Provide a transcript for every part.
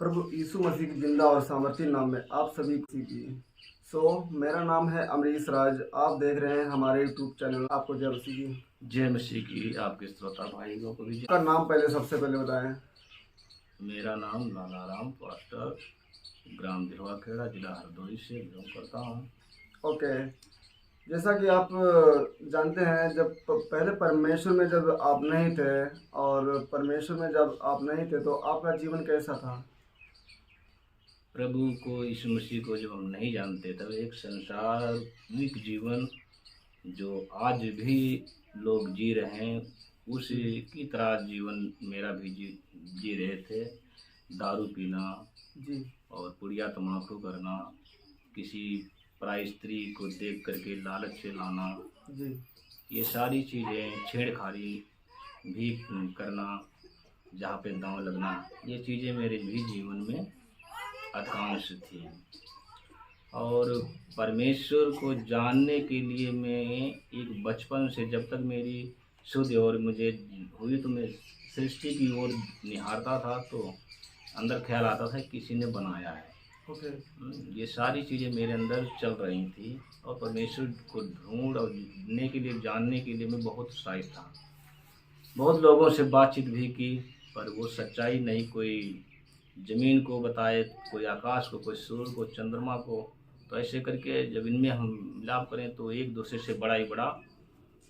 प्रभु यीशु मसीह की जिंदा और सामर्थी नाम में आप सभी की मेरा नाम है अमरीश राज। आप देख रहे हैं हमारे यूट्यूब चैनल। आपको जय मसीह की। जय मसीह की। आपके श्रोता भाइयों को भी आपका नाम सबसे पहले बताएं। मेरा नाम लाला राम पास्टर ग्राम दिलवा खेड़ा जिला हरदोई से बिलोंग करता हूँ। ओके, जैसा कि आप जानते हैं, जब पहले परमेश्वर में जब आप नहीं थे और परमेश्वर में जब आप नहीं थे तो आपका जीवन कैसा था? प्रभु को यीशु मसीह को जब हम नहीं जानते तब एक संसारिक जीवन जो आज भी लोग जी रहे हैं उसी की तरह जीवन मेरा भी जी रहे थे। दारू पीना जी, और पुड़िया तम्बाकू करना, किसी पराई स्त्री को देख करके लालच से लाना, जी, ये सारी चीज़ें, छेड़खानी भी करना, जहाँ पे दांव लगना, ये चीज़ें मेरे भी जीवन में अधिकांश थी। और परमेश्वर को जानने के लिए मैं एक बचपन से जब तक मेरी शुद्ध और मुझे हुई तो मैं सृष्टि की ओर निहारता था तो अंदर ख्याल आता था किसी ने बनाया है। ओके, ये सारी चीज़ें मेरे अंदर चल रही थी और परमेश्वर को ढूंढ और ढूंढने के लिए, जानने के लिए मैं बहुत उत्साहित था। बहुत लोगों से बातचीत भी की पर वो सच्चाई नहीं, कोई ज़मीन को बताए, कोई आकाश को, कोई सूर्य को, चंद्रमा को। तो ऐसे करके जब इनमें हम मिलाप करें तो एक दूसरे से बड़ा ही बड़ा,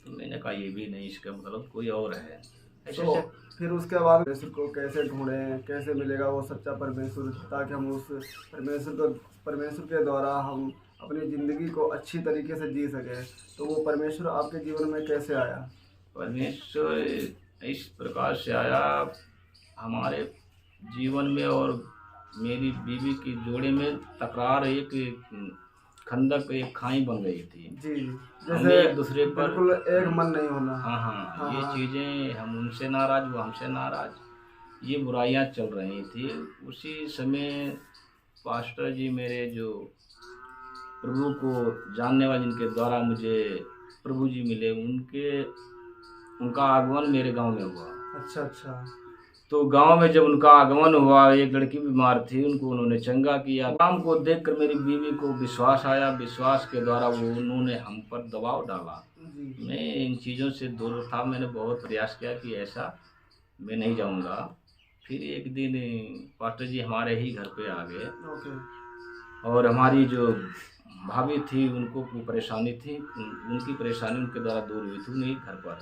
तो मैंने कहा ये भी नहीं, इसका मतलब कोई और है। ऐसे तो फिर उसके बाद परमेश्वर को कैसे ढूंढें, कैसे मिलेगा वो सच्चा परमेश्वर, ताकि हम उस परमेश्वर के द्वारा हम अपनी ज़िंदगी को अच्छी तरीके से जी सकें। तो वो परमेश्वर आपके जीवन में कैसे आया? परमेश्वर इस प्रकार से आया हमारे जीवन में और मेरी बीवी की जोड़े में तकरार, एक खंदक, एक खाई बन गई थी। जी, हमें जैसे एक दूसरे पर बिल्कुल एक मन नहीं होना। हाँ हाँ, हाँ, ये हाँ, चीज़ें, हम उनसे नाराज़, वो हमसे नाराज़, ये बुराइयां चल रही थी। उसी समय पास्टर जी, मेरे जो प्रभु को जानने वाले, जिनके द्वारा मुझे प्रभु जी मिले, उनका आगमन मेरे गांव में हुआ। अच्छा, अच्छा। तो गांव में जब उनका आगमन हुआ, एक लड़की बीमार थी, उनको उन्होंने चंगा किया। काम को देखकर मेरी बीवी को विश्वास आया। विश्वास के द्वारा उन्होंने हम पर दबाव डाला। जी, मैं इन चीज़ों से दूर था। मैंने बहुत प्रयास किया कि ऐसा मैं नहीं जाऊंगा। फिर एक दिन पास्टर जी हमारे ही घर पे आ गए ओके, और हमारी जो भाभी थी उनको परेशानी थी, उनकी परेशानी उनके द्वारा दूर हुई थी उन्हीं घर पर।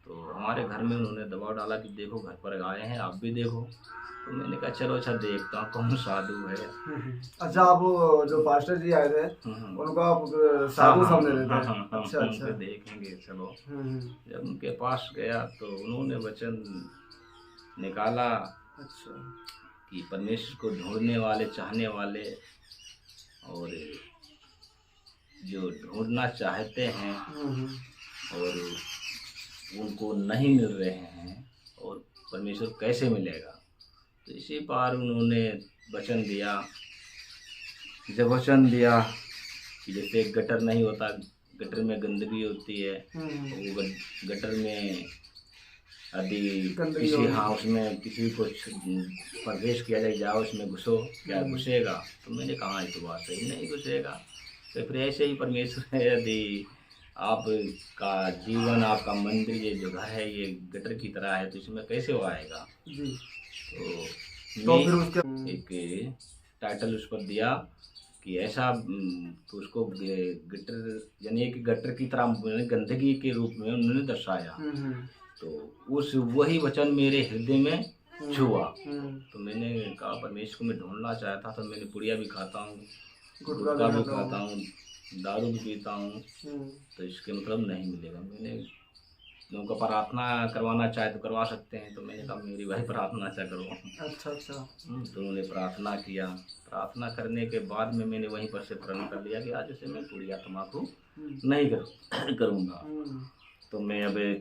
तो हमारे घर में उन्होंने दबाव डाला कि देखो घर पर आए हैं, आप भी देखो। तो मैंने कहा चलो अच्छा देखता हूँ कौन साधु है। अच्छा, आप जो पास्टर जी आए थे उनको आप साधु समझ रहे थे? अच्छा, अच्छा। देखेंगे चलो। जब उनके पास गया तो उन्होंने वचन निकाला अच्छा, कि परमेश्वर को ढूंढने वाले, चाहने वाले और जो ढूंढना चाहते हैं और उनको नहीं मिल रहे हैं, और परमेश्वर कैसे मिलेगा। तो इसी पार उन्होंने वचन दिया। जब वचन दिया कि जैसे गटर नहीं होता, गटर में गंदगी होती है, वो गटर में यदि किसी, हाँ, उसमें किसी को प्रवेश किया जाए, जाओ उसमें घुसो, क्या घुसेगा? तो मैंने कहा ये तो बात सही, नहीं घुसेगा। तो फिर ऐसे ही परमेश्वर है, यदि आपका जीवन, आपका मंदिर, ये जो घर है ये गटर की तरह है तो इसमें कैसे वो आएगा? जी। तो फिर उसके एक टाइटल उस पर दिया कि ऐसा, तो उसको गटर, यानी कि गटर की तरह गंदगी के रूप में उन्होंने दर्शाया। तो उस वही वचन मेरे हृदय में छुआ। तो मैंने कहा परमेश्वर को मैं ढूंढना चाहता था। मैंने पुड़िया भी खाता हूँ, गुटखा भी खाता हूँ, दारू भी पीता हूँ, तो इसके मतलब नहीं मिलेगा। मैंने लोगों को प्रार्थना करवाना चाहे तो करवा सकते हैं। तो मैंने कहा मेरी भाई प्रार्थना अच्छा करो। अच्छा, अच्छा। तो उन्होंने प्रार्थना किया। प्रार्थना करने के बाद में मैंने वहीं पर से प्रण कर लिया कि आज से मैं पुड़िया तम्बाकू नहीं करूँगा। तो मैं अब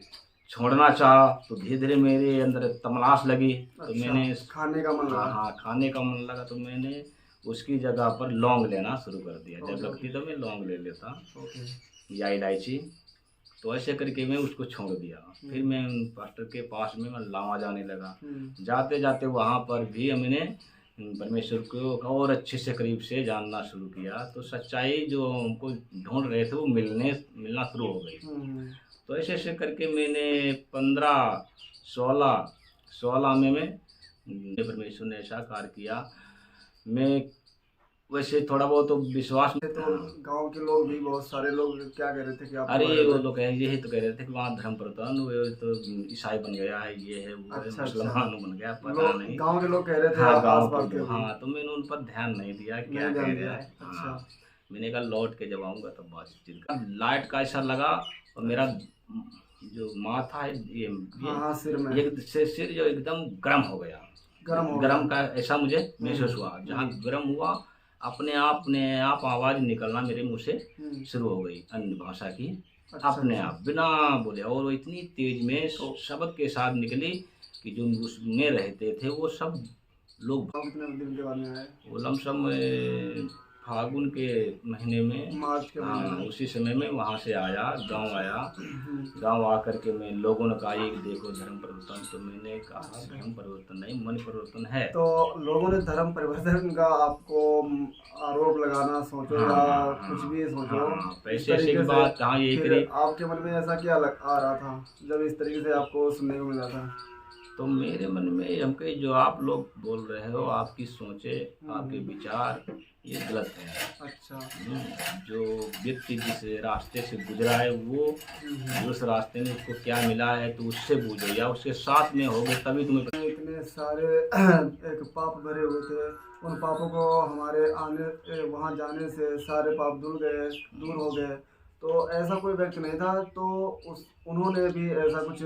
छोड़ना चाहा तो धीरे धीरे मेरे अंदर तमलाश लगी। तो मैंने खाने का मन लगा। हाँ, खाने का मन लगा तो मैंने उसकी जगह पर लौंग लेना शुरू कर दिया। जब लगती तो मैं लौंग ले लेता या इलायची। तो ऐसे करके मैं उसको छोड़ दिया। फिर मैं पास्टर के पास में मैं लावा जाने लगा। जाते जाते वहाँ पर भी मैंने परमेश्वर को और अच्छे से करीब से जानना शुरू किया, तो सच्चाई जो हमको ढूंढ रहे थे वो मिलना शुरू हो गई। तो ऐसे ऐसे करके मैंने 16 में परमेश्वर ने ऐसा कार्य किया। मैं वैसे थोड़ा बहुत तो विश्वास में तो गांव के लोग भी बहुत सारे लोग क्या कह रहे थे कि आप अरे वो लोग यही तो कह रहे थे कि वहाँ धर्म परिवर्तन हुए, तो ईसाई बन गया है, ये है वो है, मुसलमान बन गया, पता नहीं। गांव के लोग कह रहे थे। हाँ, गाँव के लोग, हाँ, तो मैंने उन पर ध्यान नहीं दिया क्या कह रहे हैं। अच्छा। हाँ, मैंने कहा लौट के जब आऊँगा तब बातचीत का। लाइट का ऐसा लगा और मेरा जो माथा है ये सिर जो एकदम गर्म हो गया, गर्म का ऐसा मुझे महसूस हुआ। जहाँ गर्म हुआ अपने आप आवाज़ निकलना मेरे मुंह से शुरू हो गई, अन्य भाषा की। अपने आप बिना बोले, और वो इतनी तेज में शब्द के साथ निकली कि जो उसमें रहते थे वो सब लोग। कितने दिन के बाद में आए? वो लमसम फागुन के महीने में, मार्च के महीने में, उसी समय में वहाँ से आया, गांव आया। गांव आकर के मैं लोगों ने कहा ये देखो धर्म परिवर्तन, तो मैंने कहा धर्म परिवर्तन नहीं, मन परिवर्तन है। तो लोगों ने धर्म परिवर्तन का आपको आरोप लगाना सोचो या कुछ भी सोचो, पैसे की बात कहाँ यही करी। आपके मन में ऐसा क्या आ रहा था जब इस तरीके से आपको सुनने को मिला था? तो मेरे मन में हमके जो आप लोग बोल रहे हो, आपकी सोचे, आपके विचार ये गलत है। अच्छा। जो व्यक्ति जिस रास्ते से गुजरा है वो उस रास्ते में उसको क्या मिला है तो उससे पूछो, या उसके साथ में होगे तभी तुम्हें। इतने सारे एक पाप भरे हुए थे, उन पापों को हमारे वहाँ जाने से सारे पाप दूर हो गए। तो ऐसा कोई व्यक्ति नहीं था, तो उन्होंने भी ऐसा कुछ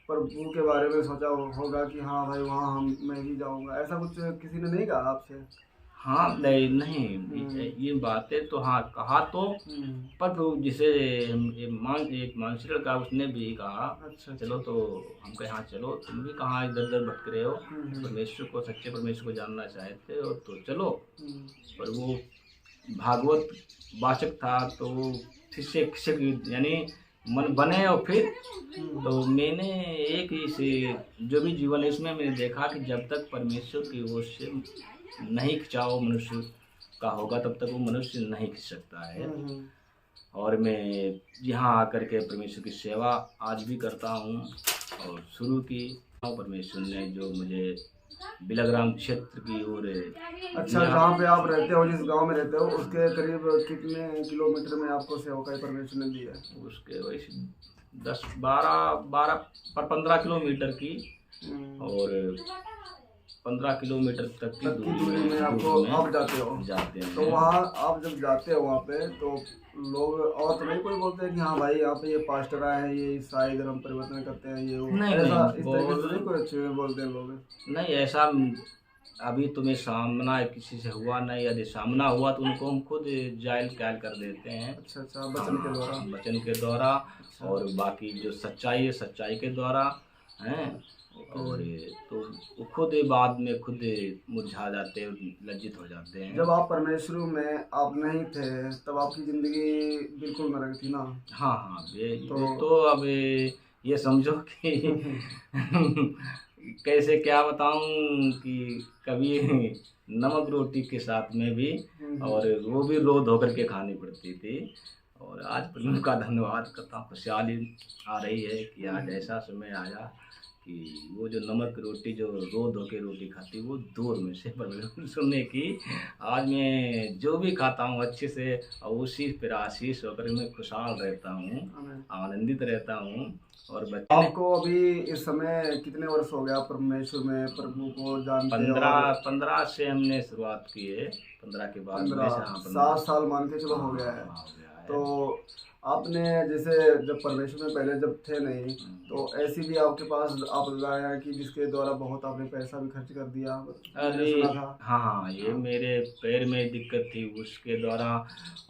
प्रभु के बारे में सोचा होगा कि हाँ भाई वहाँ मैं भी जाऊँगा, ऐसा कुछ किसी ने नहीं कहा आपसे? हाँ, नहीं ये बातें तो हाँ कहा तो, पर जिसे एक मानसिक का उसने भी कहा। अच्छा। चलो तो हम कहे हाँ चलो, तुम भी कहाँ इधर उधर भटक रहे हो, परमेश्वर को, सच्चे परमेश्वर को जानना चाहते हो तो चलो। पर वो भागवत वाचक था, तो वो फिर यानी मन बने, और फिर तो मैंने एक इसे जो भी जीवन है इसमें मैंने देखा कि जब तक परमेश्वर की ओर से नहीं खिंचाव मनुष्य का होगा तब तक वो मनुष्य नहीं खिंच सकता है। और मैं यहाँ आकर के परमेश्वर की सेवा आज भी करता हूँ और शुरू की। परमेश्वर ने जो मुझे बिलग्राम क्षेत्र की ओर। अच्छा, जहाँ पे आप रहते हो, जिस गांव में रहते हो, उसके करीब कितने किलोमीटर में आपको सेवकाई परमेश्वर ने दी है? उसके वैसे 15 किलोमीटर की, और 15 किलोमीटर तक की दूरी में आपको आप जाते हैं। तो वहाँ आप जब जाते हो वहाँ पे, तो लोग और तो नहीं कोई बोलते हैं कि हाँ भाई यहाँ पे ये पास्टर आए हैं, ये ईसाई धर्म परिवर्तन करते हैं, ये वो नहीं, ऐसा इस तरीके से नहीं कोई अच्छे बोलते हैं लोग? नहीं, ऐसा अभी तुम्हें सामना किसी से हुआ नहीं। यदि सामना हुआ तो उनको हम खुद जायल कैल कर देते हैं। अच्छा, वचन के द्वारा। और बाकी जो सच्चाई है, सच्चाई के द्वारा हैं। और तो खुद बाद में खुद मुरझा जाते हैं, लज्जित हो जाते हैं। जब आप परमेश्वर में आप नहीं थे तब आपकी जिंदगी बिल्कुल नरक थी ना? हाँ, तो अब ये समझो कि कैसे क्या बताऊं कि कभी नमक रोटी के साथ में भी, और वो भी रो धो करके खानी पड़ती थी। और आज प्रभु का धन्यवाद करता हूँ, खुशहाली आ रही है कि आज ऐसा समय आया कि वो जो नमक रोटी जो रो धो के रोटी खाती वो दूर में से परमेश्वर सुनने की। आज मैं जो भी खाता हूँ अच्छे से, और उसी पर आशीष होकर मैं खुशहाल रहता हूँ, आनंदित रहता हूँ। और आपको अभी इस समय कितने वर्ष हो गया परमेश्वर में, प्रभु को जानते? 15 से हमने शुरुआत की है। 15 के बाद 7 साल मान के चलो हो गया है। तो आपने जैसे जब परमेश्वर में पहले जब थे नहीं, तो ऐसी भी आपके पास आप लगाया कि जिसके द्वारा बहुत आपने पैसा भी खर्च कर दिया? अरे हाँ, ये मेरे पैर में दिक्कत थी उसके द्वारा,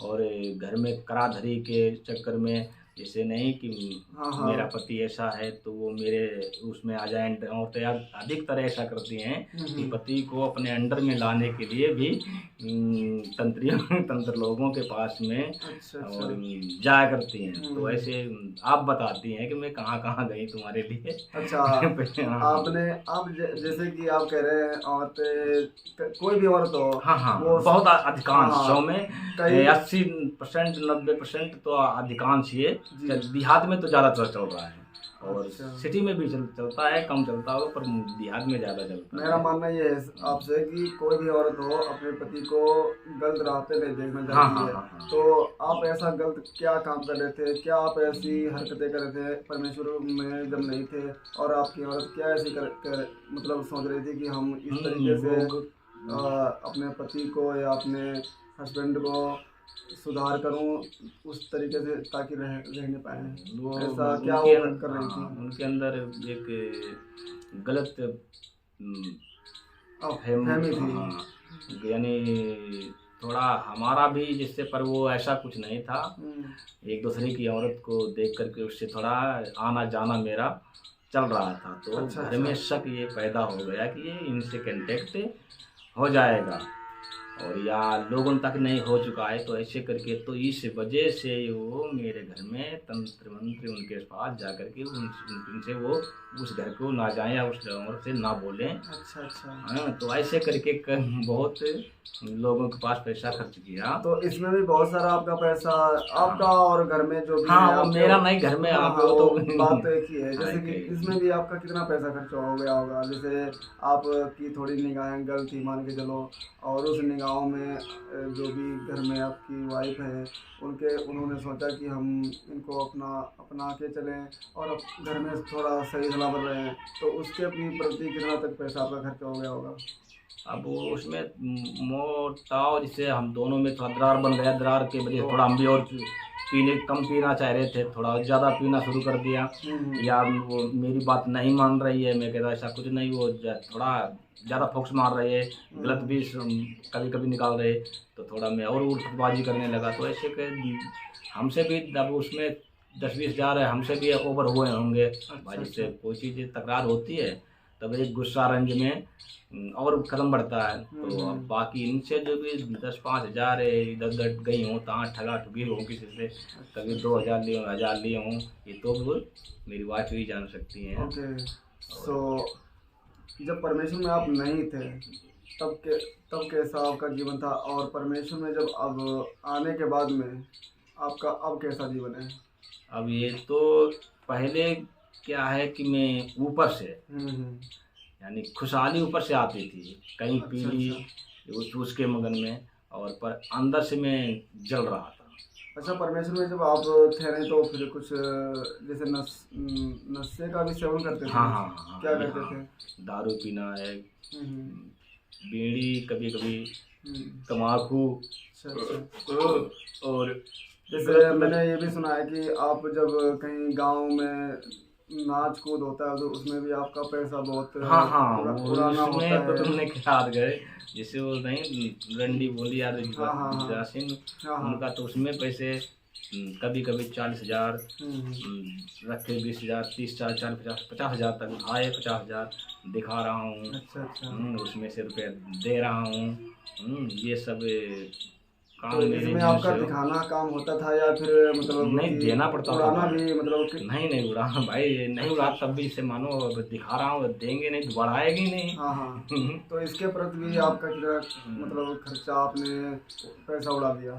और घर में कराधरी के चक्कर में जैसे नहीं कि हाँ हाँ। मेरा पति ऐसा है तो वो मेरे उसमें आ जाए। औरतें अधिकतर ऐसा करती हैं कि पति को अपने अंडर में लाने के लिए भी तंत्र लोगों के पास में अच्छा और अच्छा। जाया करती हैं। तो ऐसे आप बताती हैं कि मैं कहाँ कहाँ गई तुम्हारे लिए। अच्छा, हाँ आपने आप जैसे कि आप कह रहे हैं औरतें, कोई भी औरत हो हाँ हाँ, वो, बहुत हाँ अधिकांश 100 हाँ, में कई 80% 90% तो अधिकांश ये जी। देहात में तो ज़्यादातर चल रहा है और अच्छा, सिटी में भी चलता है, कम चलता होगा पर देहात में ज़्यादा चलता मेरा है। मानना ये है आपसे कि कोई भी औरत हो अपने पति को गलत राह पे नहीं देखना हाँ चाहती हाँ है। हाँ हाँ। तो आप ऐसा गलत क्या काम कर रहे थे, क्या आप ऐसी हरकतें कर रहे थे परमेश्वर में जब नहीं थे, और आपकी औरत क्या ऐसी मतलब सोच रही थी कि हम इस तरीके से वो अपने पति को या अपने हस्बैंड को सुधार करूं उस तरीके से ताकि रहने पाए, वो ऐसा क्या उनके वो कर रही हाँ, थी? उनके अंदर एक गलत फहमी थी। हाँ, यानी थोड़ा हमारा भी जिससे, पर वो ऐसा कुछ नहीं था। एक दूसरे की औरत को देख करके उससे थोड़ा आना जाना मेरा चल रहा था, तो अच्छा घर में अच्छा। शक ये पैदा हो गया कि ये इनसे कांटेक्ट हो जाएगा और या लोगों तक नहीं हो चुका है, तो ऐसे करके तो इस वजह से वो मेरे घर में तंत्र मंत्र उनके पास जा करके उनसे वो उस घर को ना जाएं या उस औरत से ना बोलें। अच्छा अच्छा। हाँ, तो ऐसे करके बहुत लोगों के पास पैसा खर्च किया। तो इसमें भी बहुत सारा आपका पैसा, आपका हाँ और घर में जो भी है हाँ, वो आपके, मेरा नहीं, घर में हाँ आप हाँ, वो वो तो बात तो एक ही है। हाँ, जैसे कि इसमें भी आपका कितना पैसा खर्च हो गया होगा, जैसे आपकी थोड़ी निगाहें गलत थी मान के चलो, और उस निगाहों में जो भी घर में आपकी वाइफ है उन्होंने सोचा कि हम इनको अपना के चलें और घर में थोड़ा सही सलामत रहें, तो उसके भी प्रति कितना तक पैसा आपका खर्च हो गया होगा? अब वो उसमें मोटाव जिससे हम दोनों में थोड़ा दरार बन गया, दरार के वजह से थोड़ा हम भी और कम पीना चाह रहे थे, थोड़ा ज़्यादा पीना शुरू कर दिया। या वो मेरी बात नहीं मान रही है, मैं कहता ऐसा कुछ नहीं, वो थोड़ा ज़्यादा फोकस मार रही है, गलत भी कभी कभी निकाल रहे, तो थोड़ा मैं और उल्टबाजी करने लगा। तो ऐसे के हमसे भी जब उसमें 10-20 हज़ार है हमसे भी ओवर हुए होंगे भाई, जिससे कोई चीज़ तकरार होती है तब एक गुस्सा रंज में और कदम बढ़ता है। तो अब बाकी इनसे जो भी 10-5 हज़ार इधर उधर गई हूँ, तहाँ ठगा ठुगी हूँ किसी से, कभी 2,000 लिए हूँ, 1,000 लिए हूँ, ये तो मेरी वाइफ ही जान सकती हैं। ओके। सो जब परमेश्वर में आप नहीं थे तब कैसा आपका जीवन था, और परमेश्वर में जब अब आने के बाद में आपका अब कैसा जीवन है? अब ये तो पहले क्या है कि मैं ऊपर से यानी खुशहाली ऊपर से आती थी, कहीं अच्छा पीली अच्छा। उसके मगन में, और पर अंदर से मैं जल रहा था। अच्छा, परमेश्वर में जब आप ठहरे तो फिर कुछ जैसे नशे का भी सेवन करते थे? हाँ हाँ हाँ, क्या ये करते हाँ, थे? दारू पीना है, हम्म, बीड़ी, कभी कभी हम्म। तम्बाकू, अच्छा अच्छा। और जैसे मैंने ये भी सुना है कि आप जब कहीं गांव में नाच कूद होता है तो उसमें भी आपका पैसा बहुत हाँ हाँ, वो उड़ाना होता उसमें तो है। तुमने याद गए, जिसे वो नहीं रंडी बोली यार हाँ हाँ हाँ जासिन, हाँ हाँ। उनका तो उसमें पैसे कभी कभी 40,000 रखे, 20,000, 30,000, 40, 50,000 तक आए, 50,000 दिखा रहा हूँ। अच्छा अच्छा। उसमें से रुपये दे रहा हूँ। ये सब काम तो मेरे इसमें मुँह आपका से दिखाना काम होता था या फिर मतलब नहीं, कि देना पड़ता था उड़ाना भाई। भी, मतलब कि? नहीं उड़ा भाई, नहीं उड़ा तब भी इसे मानो अब दिखा रहा हूँ, देंगे नहीं तो बढ़ाएगी नहीं। हाँ हाँ। तो इसके प्रति भी आपका कितना मतलब खर्चा, आपने पैसा उड़ा दिया?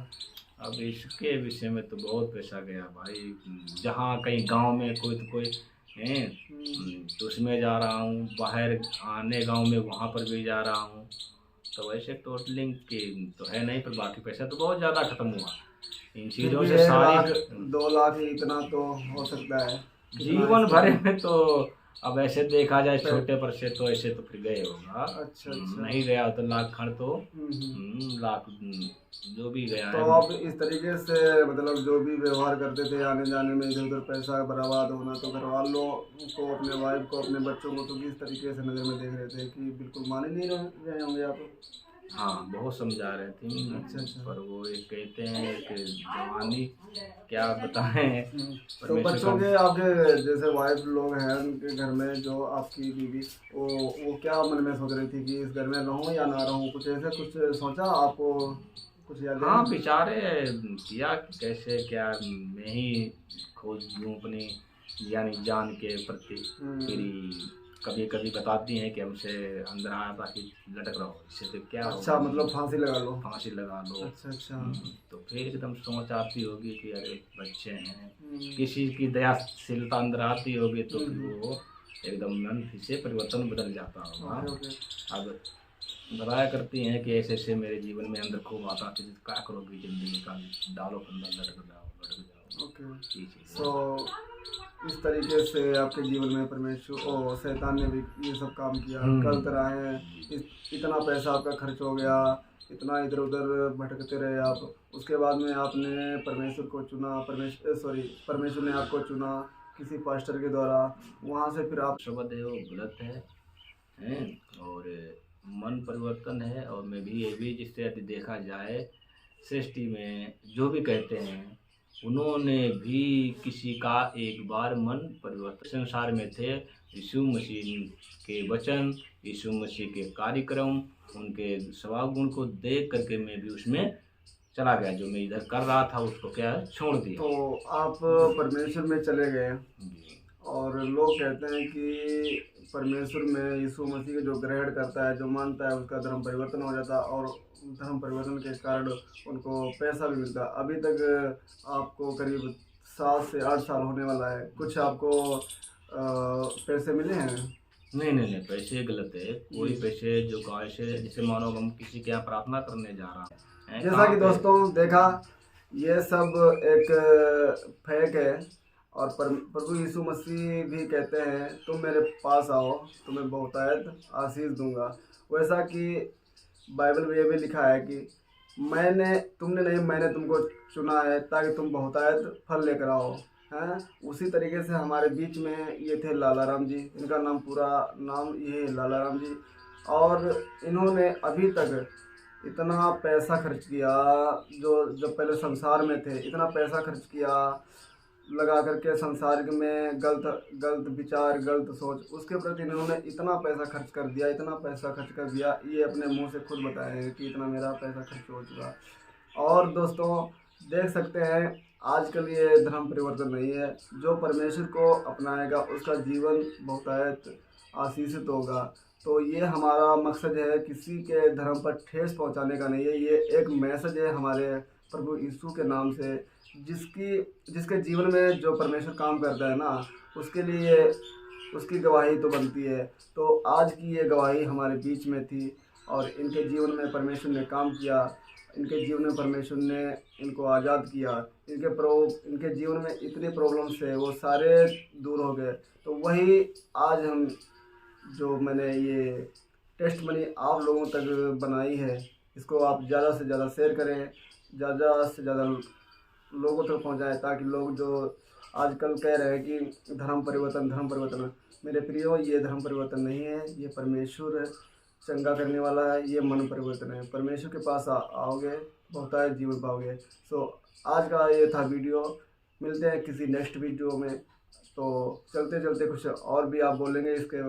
अब इसके विषय में तो बहुत पैसा गया भाई, जहाँ कहीं गांव में कोई तो कोई है तो उसमें जा रहा हूँ, बाहर आने गांव में वहाँ पर भी जा रहा हूँ, तो वैसे टोटलिंग के तो है नहीं, पर बाकी पैसा तो बहुत ज़्यादा खत्म हुआ इन फिर चीज़ों भी से 1 सारी। लाख 2 लाख इतना तो हो सकता है जीवन इसका? भर में तो अब ऐसे देखा जाए छोटे पर से तो ऐसे तो फिर गए होगा। अच्छा अच्छा। नहीं गया तो लाख खंड तो लाख जो भी गया तो है। आप इस तरीके से मतलब जो भी व्यवहार करते थे आने जाने में, इधर उधर पैसा बर्बाद होना, तो घर वालों को, अपने वाइफ को, अपने बच्चों को तो किस तरीके से नज़र में देख रहे थे कि बिल्कुल मान ही नहीं रहे होंगे आप? हाँ बहुत समझा रहे थे। अच्छा। पर वो एक कहते हैं एक जवानी, क्या बताएं। तो परमेश्वर बच्चों के का आपके जैसे वाइफ लोग हैं उनके घर में, जो आपकी बीवी, वो क्या मन में सोच रही थी कि इस घर में रहूं या ना रहूं, कुछ ऐसे कुछ सोचा आपको, कुछ यादें हाँ हैं? बेचारे किया कि कैसे क्या मैं ही खोज लूँ अपनी यानी जान के प्रति। फिर कभी कभी बताती हैं कि हमसे अंदर आया था कि लटक रहो, इससे तो क्या अच्छा, होगा, मतलब फांसी लगा लो। फांसी लगा लो। अच्छा। तो फिर एकदम सोच आती होगी कि अरे बच्चे हैं, हम्म, किसी की दयाशीलता अंदर आती होगी तो फिर हम्म, वो एकदम मन से परिवर्तन बदल जाता होगा। ओके ओके अब बताया करती हैं कि ऐसे ऐसे मेरे जीवन में अंदर खूब आता था, क्या करोगे जिंदगी का, डालो फंदा, लटक जाओ। ओके। ये चीज़ सो है। इस तरीके से आपके जीवन में परमेश्वर और शैतान ने भी ये सब काम किया, गलत राहें, इतना पैसा आपका खर्च हो गया, इतना इधर उधर भटकते रहे आप। उसके बाद में आपने परमेश्वर को चुना, परमेश्वर ने आपको चुना किसी पास्टर के द्वारा। वहाँ से फिर आप शब्द है वो गलत है, हैं? और मन परिवर्तन है। और मैं भी ये भी जिससे यदि देखा जाए सृष्टि में जो भी कहते हैं, उन्होंने भी किसी का एक बार मन परिवर्तन, संसार में थे यीशु मसीह के वचन, यीशु मसीह के कार्यक्रम, उनके स्वभाव गुण को देख करके मैं भी उसमें चला गया। जो मैं इधर कर रहा था उसको क्या छोड़ दिया। तो आप परमेश्वर में चले गए, जी। और लोग कहते हैं कि परमेश्वर में यीशु मसीह जो ग्रहण करता है, जो मानता है, उसका धर्म परिवर्तन हो जाता है, और धर्म परिवर्तन के कारण उनको पैसा भी मिलता है। अभी तक आपको करीब 7 से 8 साल होने वाला है, कुछ आपको पैसे मिले हैं? नहीं नहीं नहीं, पैसे गलत है। कोई पैसे जो गाय से, जैसे मानो हम किसी के यहाँ प्रार्थना करने जा रहा है, जैसा कहाँ कि पे? दोस्तों देखा, ये सब एक फेक है। और प्रभु यीशु मसीह भी कहते हैं, तुम मेरे पास आओ, तुम्हें बहुतायत आशीष दूंगा। वैसा कि बाइबल में ये भी लिखा है कि तुमने नहीं, मैंने तुमको चुना है ताकि तुम बहुतायत फल लेकर आओ। हैं? उसी तरीके से हमारे बीच में ये थे लाला राम जी, इनका नाम, पूरा नाम ये है लाला राम जी। और इन्होंने अभी तक इतना पैसा खर्च किया, जो जब पहले संसार में थे, इतना पैसा खर्च किया लगा करके संसार में, गलत गलत विचार, गलत सोच, उसके प्रति इन्होंने इतना पैसा खर्च कर दिया, इतना पैसा खर्च कर दिया। ये अपने मुंह से खुद बताए हैं कि इतना मेरा पैसा खर्च हो चुका। और दोस्तों देख सकते हैं, आजकल ये धर्म परिवर्तन नहीं है। जो परमेश्वर को अपनाएगा उसका जीवन बहुतायत आशीषित होगा। तो ये हमारा मकसद है, किसी के धर्म पर ठेस पहुंचाने का नहीं है। ये एक मैसेज है हमारे प्रभु यीशु के नाम से, जिसके जीवन में जो परमेश्वर काम करता है ना, उसके लिए उसकी गवाही तो बनती है। तो आज की ये गवाही हमारे बीच में थी, और इनके जीवन में परमेश्वर ने काम किया, इनके जीवन में परमेश्वर ने इनको आज़ाद किया। इनके जीवन में इतने प्रॉब्लम्स थे, वो सारे दूर हो गए। तो वही आज हम, जो मैंने ये टेस्ट मनी आप लोगों तक बनाई है, इसको आप ज़्यादा से ज़्यादा शेयर करें, ज़्यादा से ज़्यादा लोगों तक पहुंचाएं, ताकि लोग जो आजकल कह रहे हैं कि धर्म परिवर्तन, मेरे प्रियो, ये धर्म परिवर्तन नहीं है, ये परमेश्वर चंगा करने वाला है, ये मन परिवर्तन है। परमेश्वर के पास आओगे, बहुतायत जीवन पाओगे। सो आज का ये था वीडियो, मिलते हैं किसी नेक्स्ट वीडियो में। तो चलते चलते कुछ और भी आप बोलेंगे इसके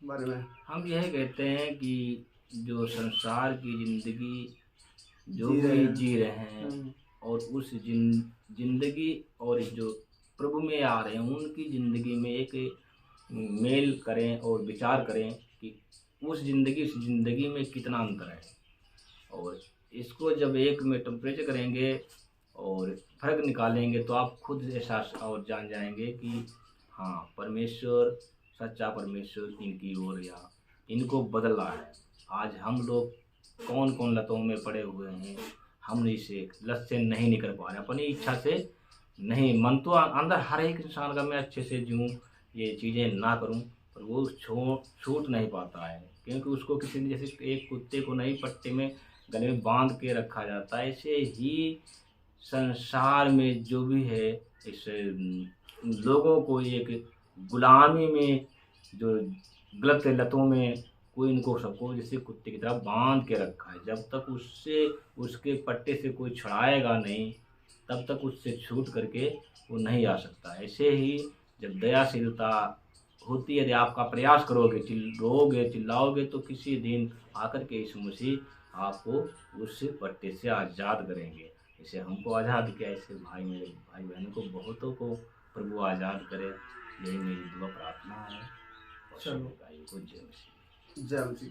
बारे में? हम यही कहते हैं कि जो संसार की जिंदगी जो जी रहे भी हैं। जी रहे हैं, और उस जिंदगी और जो प्रभु में आ रहे हैं उनकी ज़िंदगी में एक मेल करें और विचार करें कि उस ज़िंदगी में कितना अंतर है। और इसको जब एक में टेम्परेचर करेंगे और फर्क निकालेंगे तो आप खुद एहसास और जान जाएंगे कि हाँ, परमेश्वर, सच्चा परमेश्वर इनकी ओर या इनको बदल रहा है। आज हम लोग कौन कौन लतों में पड़े हुए हैं, हम इसे लत से नहीं निकल पा रहे, अपनी इच्छा से नहीं। मन तो अंदर हर एक इंसान का, मैं अच्छे से जीऊँ, ये चीज़ें ना करूं, पर वो छूट नहीं पाता है, क्योंकि उसको किसी ने, जैसे एक कुत्ते को नहीं पट्टे में गले में बांध के रखा जाता है, ऐसे ही संसार में जो भी है, इस लोगों को एक गुलामी में, जो गलत लतों में कोई इनको सबको जैसे कुत्ते की तरह बांध के रखा है। जब तक उससे उसके पट्टे से कोई छुड़ाएगा नहीं, तब तक उससे छूट करके वो नहीं आ सकता। ऐसे ही जब दयाशीलता होती है, यदि आपका प्रयास करोगे, रोओगे चिल्लाओगे, तो किसी दिन आकर के यीशु मसीह आपको उस पट्टे से आज़ाद करेंगे। जैसे हमको आज़ाद किया, ऐसे भाई मेरे भाई बहनों को बहुतों को प्रभु आज़ाद करे। यही मेरी दुआ प्रार्थना है। और चलो, सभी भाइयों को जय मसीह। जय मसीह।